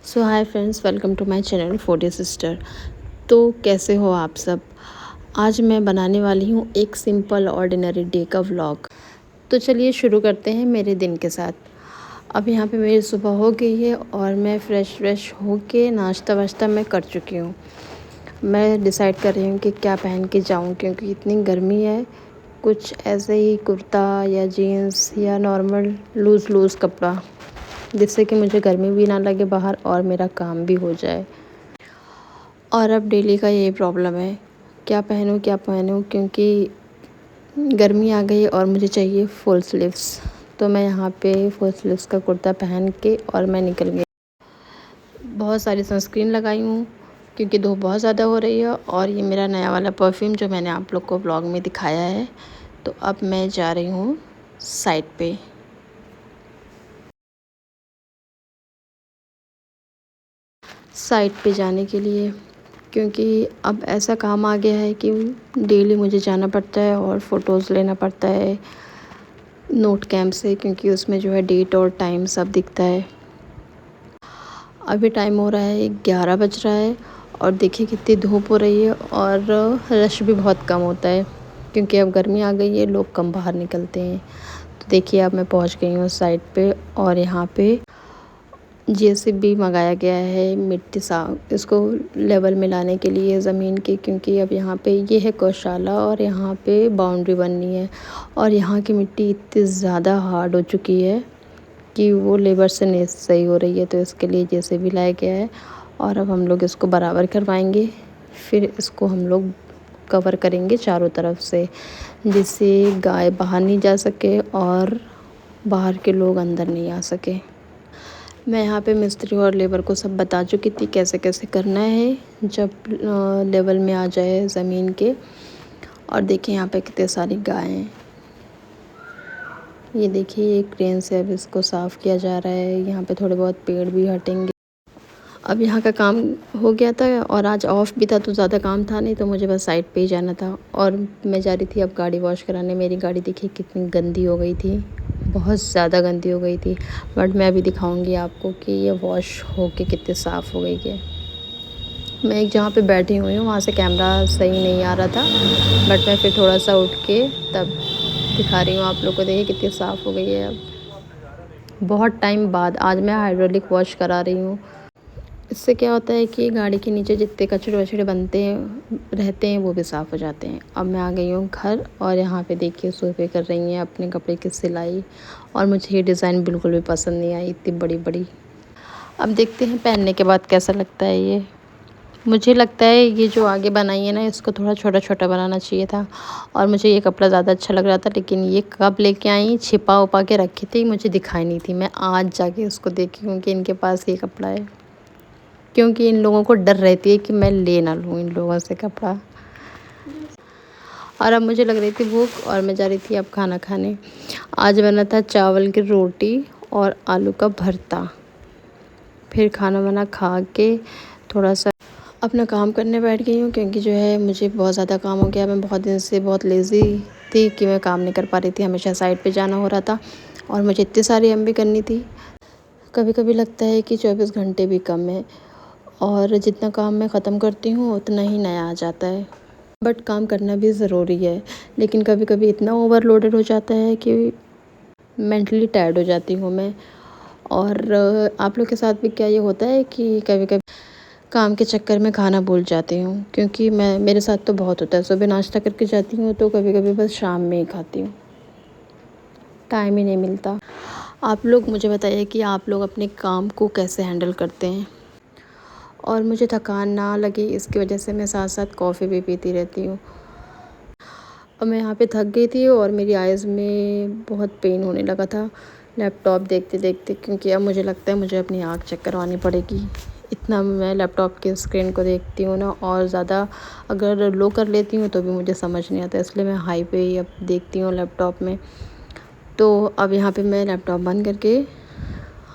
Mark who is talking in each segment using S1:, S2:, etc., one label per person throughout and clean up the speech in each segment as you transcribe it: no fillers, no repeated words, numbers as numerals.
S1: So hi friends, welcome to my channel foodie sister. तो कैसे हो आप सब। आज मैं बनाने वाली हूँ एक सिंपल ऑर्डिनरी डे का व्लॉग। तो चलिए शुरू करते हैं मेरे दिन के साथ। अब यहाँ पे मेरी सुबह हो गई है और मैं फ्रेश होके नाश्ता वाश्ता मैं कर चुकी हूँ। मैं डिसाइड कर रही हूँ कि क्या पहन के जाऊँ, क्योंकि इतनी गर्मी है। कुछ ऐसे ही कुर्ता या जीन्स या नॉर्मल लूज़ कपड़ा, जिससे कि मुझे गर्मी भी ना लगे बाहर और मेरा काम भी हो जाए। और अब डेली का यही प्रॉब्लम है, क्या पहनूँ, क्योंकि गर्मी आ गई और मुझे चाहिए फुल स्लीव्स। तो मैं यहाँ पे फुल स्लीव्स का कुर्ता पहन के और मैं निकल गई। बहुत सारी सनस्क्रीन लगाई हूँ क्योंकि धूप बहुत ज़्यादा हो रही है। और ये मेरा नया वाला परफ्यूम जो मैंने आप लोग को ब्लॉग में दिखाया है। तो अब मैं जा रही हूँ साइट पे। जाने के लिए, क्योंकि अब ऐसा काम आ गया है कि डेली मुझे जाना पड़ता है और फ़ोटोज़ लेना पड़ता है नोट कैम से, क्योंकि उसमें जो है डेट और टाइम सब दिखता है। अभी टाइम हो रहा है 11 बज रहा है और देखिए कितनी धूप हो रही है और रश भी बहुत कम होता है, क्योंकि अब गर्मी आ गई है, लोग कम बाहर निकलते हैं। तो देखिए अब मैं पहुंच गई हूँ साइट पे और यहाँ पे जेसीबी मंगाया गया है मिट्टी साफ इसको लेवल में लाने के लिए ज़मीन की, क्योंकि अब यहाँ पे ये है गौशाला और यहाँ पे बाउंड्री बननी है। और यहाँ की मिट्टी इतनी ज़्यादा हार्ड हो चुकी है कि वो लेबर से नहीं सही हो रही है। तो इसके लिए जेसीबी लाया गया है और अब हम लोग इसको बराबर करवाएंगे। फिर इसको हम लोग कवर करेंगे चारों तरफ से, जिससे गाय बाहर नहीं जा सके और बाहर के लोग अंदर नहीं आ सके। मैं यहाँ पे मिस्त्री और लेबर को सब बता चुकी थी कैसे कैसे करना है जब लेवल में आ जाए ज़मीन के। और देखिए यहाँ पे कितने सारी गायें हैं। ये देखिए एक क्रेन से अब इसको साफ़ किया जा रहा है। यहाँ पे थोड़े बहुत पेड़ भी हटेंगे। अब यहाँ का काम हो गया था और आज ऑफ भी था, तो ज़्यादा काम था नहीं, तो मुझे बस साइड पे ही जाना था। और मैं जा रही थी अब गाड़ी वॉश कराने। मेरी गाड़ी देखिए कितनी गंदी हो गई थी, बहुत ज़्यादा गंदी हो गई थी। बट मैं अभी दिखाऊंगी आपको कि ये वॉश होके कितनी साफ़ हो गई है। मैं एक जहाँ पे बैठी हुई हूँ वहाँ से कैमरा सही नहीं आ रहा था, बट मैं फिर थोड़ा सा उठ के तब दिखा रही हूँ आप लोग को। देखिए कितनी साफ़ हो गई है। अब बहुत टाइम बाद आज मैं हाइड्रोलिक वॉश करा रही हूँ। इससे क्या होता है कि गाड़ी के नीचे जितने कचरे वचड़े बनते हैं रहते हैं वो भी साफ़ हो जाते हैं। अब मैं आ गई हूँ घर और यहाँ पे देखिए सोफे कर रही हैं अपने कपड़े की सिलाई। और मुझे ये डिज़ाइन बिल्कुल भी पसंद नहीं आई, इतनी बड़ी बड़ी। अब देखते हैं पहनने के बाद कैसा लगता है ये। मुझे लगता है ये जो आगे बनाई है ना, इसको थोड़ा छोटा छोटा बनाना चाहिए था। और मुझे ये कपड़ा ज़्यादा अच्छा लग रहा था, लेकिन ये कब लेके आई, छिपा उपा के रखी थी, मुझे दिखाई नहीं थी। मैं आज जाके उसको देखी हूँ कि इनके पास ये कपड़ा है, क्योंकि इन लोगों को डर रहती है कि मैं ले ना लूँ इन लोगों से कपड़ा। और अब मुझे लग रही थी भूख और मैं जा रही थी अब खाना खाने। आज बना था चावल की रोटी और आलू का भरता। फिर खाना वाना खा के थोड़ा सा अपना काम करने बैठ गई हूँ, क्योंकि जो है मुझे बहुत ज़्यादा काम हो गया। मैं बहुत दिन से बहुत लेज़ी थी कि मैं काम नहीं कर पा रही थी, हमेशा साइड पे जाना हो रहा था और मुझे इतनी सारी एमबी करनी थी। कभी कभी लगता है कि 24 घंटे भी कम है और जितना काम मैं ख़त्म करती हूँ उतना ही नया आ जाता है। बट काम करना भी ज़रूरी है, लेकिन कभी कभी इतना ओवरलोडेड हो जाता है कि मेंटली टायर्ड हो जाती हूँ मैं। और आप लोग के साथ भी क्या ये होता है कि कभी कभी काम के चक्कर में खाना भूल जाती हूँ? क्योंकि मेरे साथ तो बहुत होता है। सुबह नाश्ता करके जाती हूँ तो कभी कभी बस शाम में ही खाती हूँ, टाइम ही नहीं मिलता। आप लोग मुझे बताइए कि आप लोग अपने काम को कैसे हैंडल करते हैं। और मुझे थकान ना लगे इसकी वजह से मैं साथ साथ कॉफ़ी भी पीती रहती हूँ। अब मैं यहाँ पे थक गई थी और मेरी आइज़ में बहुत पेन होने लगा था लैपटॉप देखते देखते, क्योंकि अब मुझे लगता है मुझे अपनी आँख चेक करवानी पड़ेगी। इतना मैं लैपटॉप की स्क्रीन को देखती हूँ ना, और ज़्यादा अगर लो कर लेती हूँ तो भी मुझे समझ नहीं आता, इसलिए मैं हाई पे ही अब देखती हूँ लैपटॉप में। तो अब यहाँ पे मैं लैपटॉप बंद करके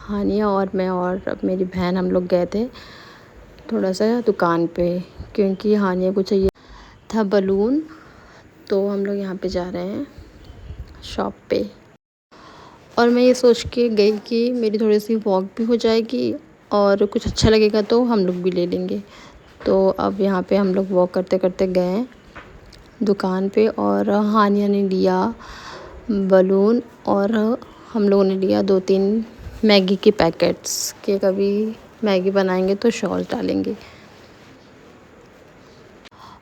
S1: हानिया और मैं और अब मेरी बहन हम लोग गए थे थोड़ा सा दुकान पे, क्योंकि हानिया को चाहिए था बलून। तो हम लोग यहाँ पे जा रहे हैं शॉप पे। और मैं ये सोच के गई कि मेरी थोड़ी सी वॉक भी हो जाएगी और कुछ अच्छा लगेगा तो हम लोग भी ले लेंगे। तो अब यहाँ पे हम लोग वॉक करते करते गए दुकान पे और हानिया ने लिया बलून और हम लोगों ने लिया 2-3 मैगी के पैकेट्स कि कभी मैगी बनाएंगे तो सॉस डालेंगे।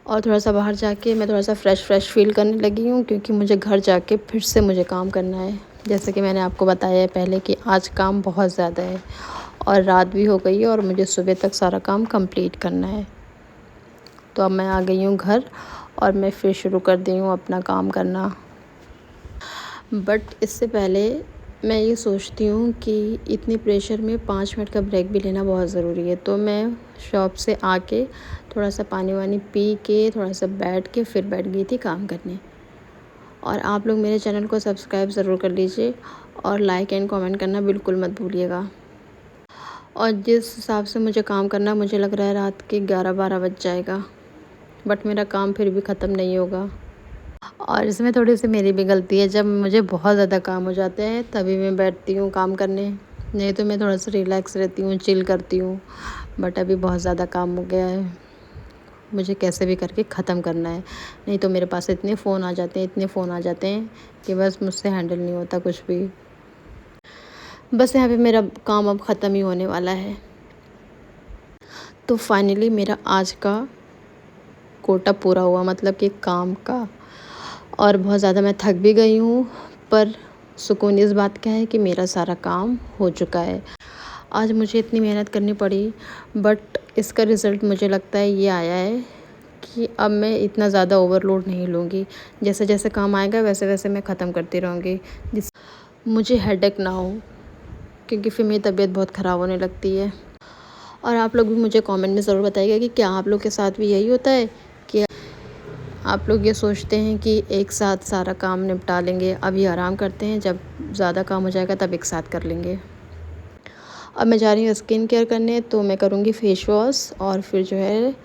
S1: और थोड़ा सा बाहर जाके मैं थोड़ा सा फ्रेश फ़ील करने लगी हूँ, क्योंकि मुझे घर जाके फिर से मुझे काम करना है। जैसे कि मैंने आपको बताया है पहले कि आज काम बहुत ज़्यादा है और रात भी हो गई है और मुझे सुबह तक सारा काम कंप्लीट करना है। तो अब मैं आ गई हूँ घर और मैं फिर शुरू कर दी हूँ अपना काम करना। बट इससे पहले मैं ये सोचती हूँ कि इतने प्रेशर में 5 मिनट का ब्रेक भी लेना बहुत ज़रूरी है। तो मैं शॉप से आके थोड़ा सा पानी वानी पी के थोड़ा सा बैठ के फिर बैठ गई थी काम करने। और आप लोग मेरे चैनल को सब्सक्राइब ज़रूर कर लीजिए और लाइक एंड कमेंट करना बिल्कुल मत भूलिएगा। और जिस हिसाब से मुझे काम करना, मुझे लग रहा है रात के 11-12 बज जाएगा, बट मेरा काम फिर भी ख़त्म नहीं होगा। और इसमें थोड़ी सी मेरी भी गलती है, जब मुझे बहुत ज़्यादा काम हो जाते हैं तभी मैं बैठती हूँ काम करने, नहीं तो मैं थोड़ा सा रिलैक्स रहती हूँ, चिल करती हूँ। बट अभी बहुत ज़्यादा काम हो गया है, मुझे कैसे भी करके ख़त्म करना है, नहीं तो मेरे पास इतने फ़ोन आ जाते हैं कि बस मुझसे हैंडल नहीं होता कुछ भी। बस यहाँ पे मेरा काम अब ख़त्म ही होने वाला है। तो फाइनली मेरा आज का कोटा पूरा हुआ, मतलब कि काम का। और बहुत ज़्यादा मैं थक भी गई हूँ, पर सुकून इस बात का है कि मेरा सारा काम हो चुका है। आज मुझे इतनी मेहनत करनी पड़ी, बट इसका रिज़ल्ट मुझे लगता है ये आया है कि अब मैं इतना ज़्यादा ओवरलोड नहीं लूँगी। जैसे जैसे काम आएगा वैसे वैसे मैं ख़त्म करती रहूँगी, जिस मुझे हेडेक ना हो, क्योंकि फिर मेरी तबीयत बहुत ख़राब होने लगती है। और आप लोग भी मुझे कमेंट में ज़रूर बताइएगा कि क्या आप लोग के साथ भी यही होता है कि आप लोग ये सोचते हैं कि एक साथ सारा काम निपटा लेंगे, अभी आराम करते हैं, जब ज़्यादा काम हो जाएगा तब एक साथ कर लेंगे। अब मैं जा रही हूँ स्किन केयर करने, तो मैं करूँगी फेस वॉश और फिर जो है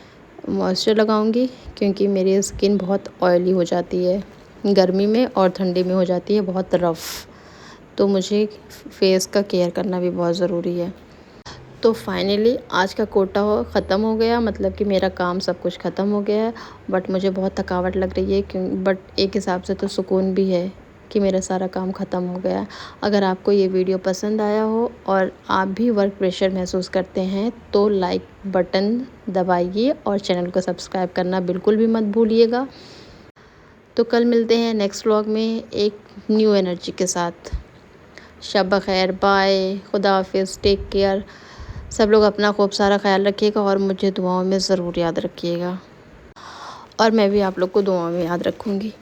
S1: मॉइस्चर लगाऊँगी, क्योंकि मेरी स्किन बहुत ऑयली हो जाती है गर्मी में और ठंडी में हो जाती है बहुत रफ़। तो मुझे फेस का केयर करना भी बहुत ज़रूरी है। तो फाइनली आज का कोटा ख़त्म हो गया, मतलब कि मेरा काम सब कुछ ख़त्म हो गया है। बट मुझे बहुत थकावट लग रही है, बट एक हिसाब से तो सुकून भी है कि मेरा सारा काम ख़त्म हो गया। अगर आपको ये वीडियो पसंद आया हो और आप भी वर्क प्रेशर महसूस करते हैं तो लाइक बटन दबाइए और चैनल को सब्सक्राइब करना बिल्कुल भी मत भूलिएगा। तो कल मिलते हैं नेक्स्ट व्लॉग में एक न्यू एनर्जी के साथ। शब खैर, बाय, खुदा हाफिज़, टेक केयर। सब लोग अपना खूब सारा ख्याल रखिएगा और मुझे दुआओं में ज़रूर याद रखिएगा, और मैं भी आप लोग को दुआओं में याद रखूँगी।